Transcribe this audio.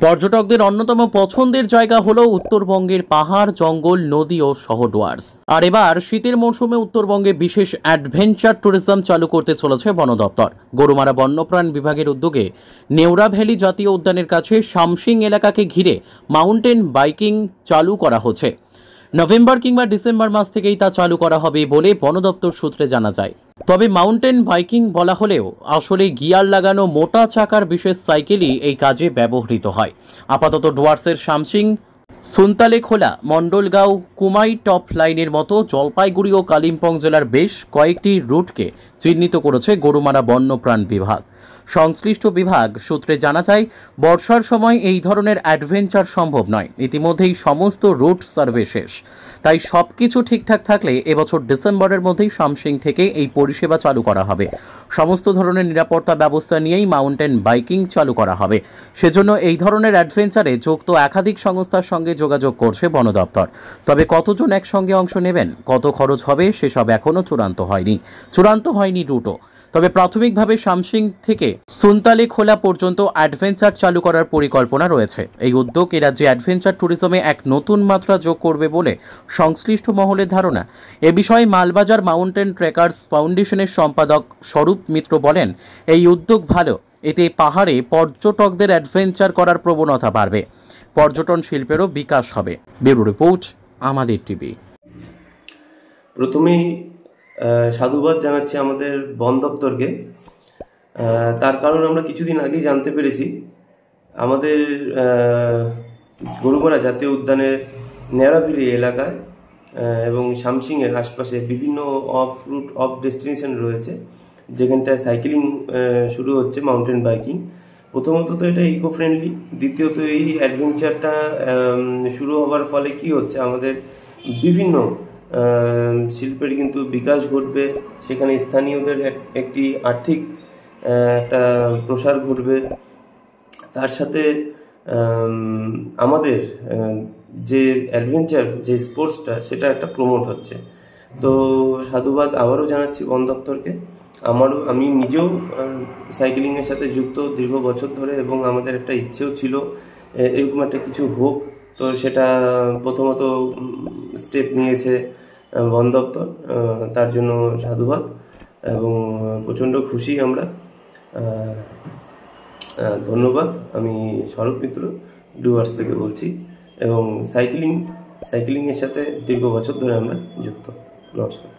পর্যটকদের অন্যতম পছন্দের জায়গা হলো উত্তরবঙ্গের পাহাড়, জঙ্গল, নদী ও শহরডুয়ার্স। আর এবার শীতের মৌসুমে উত্তরবঙ্গে বিশেষ অ্যাডভেঞ্চার ট্যুরিজম চালু করতে চলেছে বন দপ্তর। গরুমারা বন্যপ্রাণ বিভাগের উদ্যোগে নেওড়া ভ্যালি জাতীয় উদ্যানের কাছে শামসিং এলাকাকে ঘিরে মাউন্টেন বাইকিং চালু করা হচ্ছে। নভেম্বর কিংবা ডিসেম্বর মাস থেকেই তা চালু করা হবে বলে বন দপ্তর সূত্রে জানা যায়। তবে মাউন্টেন বাইকিং বলা হলেও আসলে গিয়ার লাগানো মোটা চাকার বিশেষ সাইকেলই এই কাজে ব্যবহৃত হয়। আপাতত ডুয়ার্সের শামসিং, সুনতালেখোলা, মণ্ডলগাঁও, কুমাই টপ লাইনের মতো জলপাইগুড়ি ও কালিম্পং জেলার বেশ কয়েকটি রুটকে চিহ্নিত করেছে গরুমারা বন্যপ্রাণ বিভাগ। সংশ্লিষ্ট বিভাগ সূত্রে জানা যায়, বর্ষার সময় এই ধরনের অ্যাডভেঞ্চার সম্ভব নয়। ইতিমধ্যেই সমস্ত রুট সার্ভে শেষ, তাই সবকিছু ঠিকঠাক থাকলে এবছর ডিসেম্বরের মধ্যেই শামসিং থেকে এই পরিষেবা চালু করা হবে। সমস্ত ধরনের নিরাপত্তা ব্যবস্থা নিয়েই মাউন্টেন বাইকিং চালু করা হবে। সেজন্য এই ধরনের অ্যাডভেঞ্চারে যুক্ত একাধিক সংস্থার সঙ্গে যোগাযোগ করছে বন দপ্তর। তবে কতজন একসঙ্গে অংশ নেবেন, কত খরচ হবে, সেসব এখনও চূড়ান্ত হয়নি রুটও। তবে প্রাথমিকভাবে শামসিং থেকে সুনতালেখোলা পর্যন্ত অ্যাডভেঞ্চার চালু করার পরিকল্পনা রয়েছে। এই উদ্যোগ এ রাজ্যে অ্যাডভেঞ্চার ট্যুরিজমে এক নতুন মাত্রা যোগ করবে বলে সংশ্লিষ্ট মহলের ধারণা। এ বিষয়ে মালবাজার মাউন্টেন ট্রেকার্স ফাউন্ডেশনের সম্পাদক স্বরূপ মিত্র বলেন, এই উদ্যোগ ভালো, এতে পাহাড়ে পর্যটকদের অ্যাডভেঞ্চার করার প্রবণতা বাড়বে, পর্যটন শিল্পেরও বিকাশ হবে। ব্যুরো রিপোর্ট, আমাদের টিভি। প্রথমেই সাধুবাদ জানাচ্ছি আমাদের বন দপ্তরকে। তার কারণ আমরা কিছুদিন আগেই জানতে পেরেছি আমাদের গরুমারা জাতীয় উদ্যানের নেড়াভেলি এলাকায় এবং শামসিংয়ের আশপাশে বিভিন্ন অফ ডেস্টিনেশন রয়েছে, যেখানটায় সাইকেলিং শুরু হচ্ছে, মাউন্টেন বাইকিং। প্রথমত তো এটা ইকো ফ্রেন্ডলি, দ্বিতীয়ত এই অ্যাডভেঞ্চারটা শুরু হওয়ার ফলে কি হচ্ছে, আমাদের বিভিন্ন শিল্পের কিন্তু বিকাশ ঘটবে, সেখানে স্থানীয়দের একটি আর্থিক একটা প্রসার ঘটবে। তার সাথে আমাদের যে অ্যাডভেঞ্চার যে স্পোর্টসটা, সেটা একটা প্রমোট হচ্ছে। তো সাধুবাদ আবারও জানাচ্ছি বন দপ্তরকে। আমি নিজেও সাইকেলিংয়ের সাথে যুক্ত দীর্ঘ বছর ধরে, এবং আমাদের একটা ইচ্ছেও ছিল এরকম একটা কিছু হোক। তো সেটা প্রথমত স্টেপ নিয়েছে বন দপ্তর, তার জন্য সাধুবাদ এবং প্রচণ্ড খুশি আমরা। ধন্যবাদ। আমি স্বরূপ মিত্র ডুয়ার্স থেকে বলছি, এবং সাইকেলিংয়ের সাথে দীর্ঘ বছর ধরে আমরা যুক্ত। নমস্কার।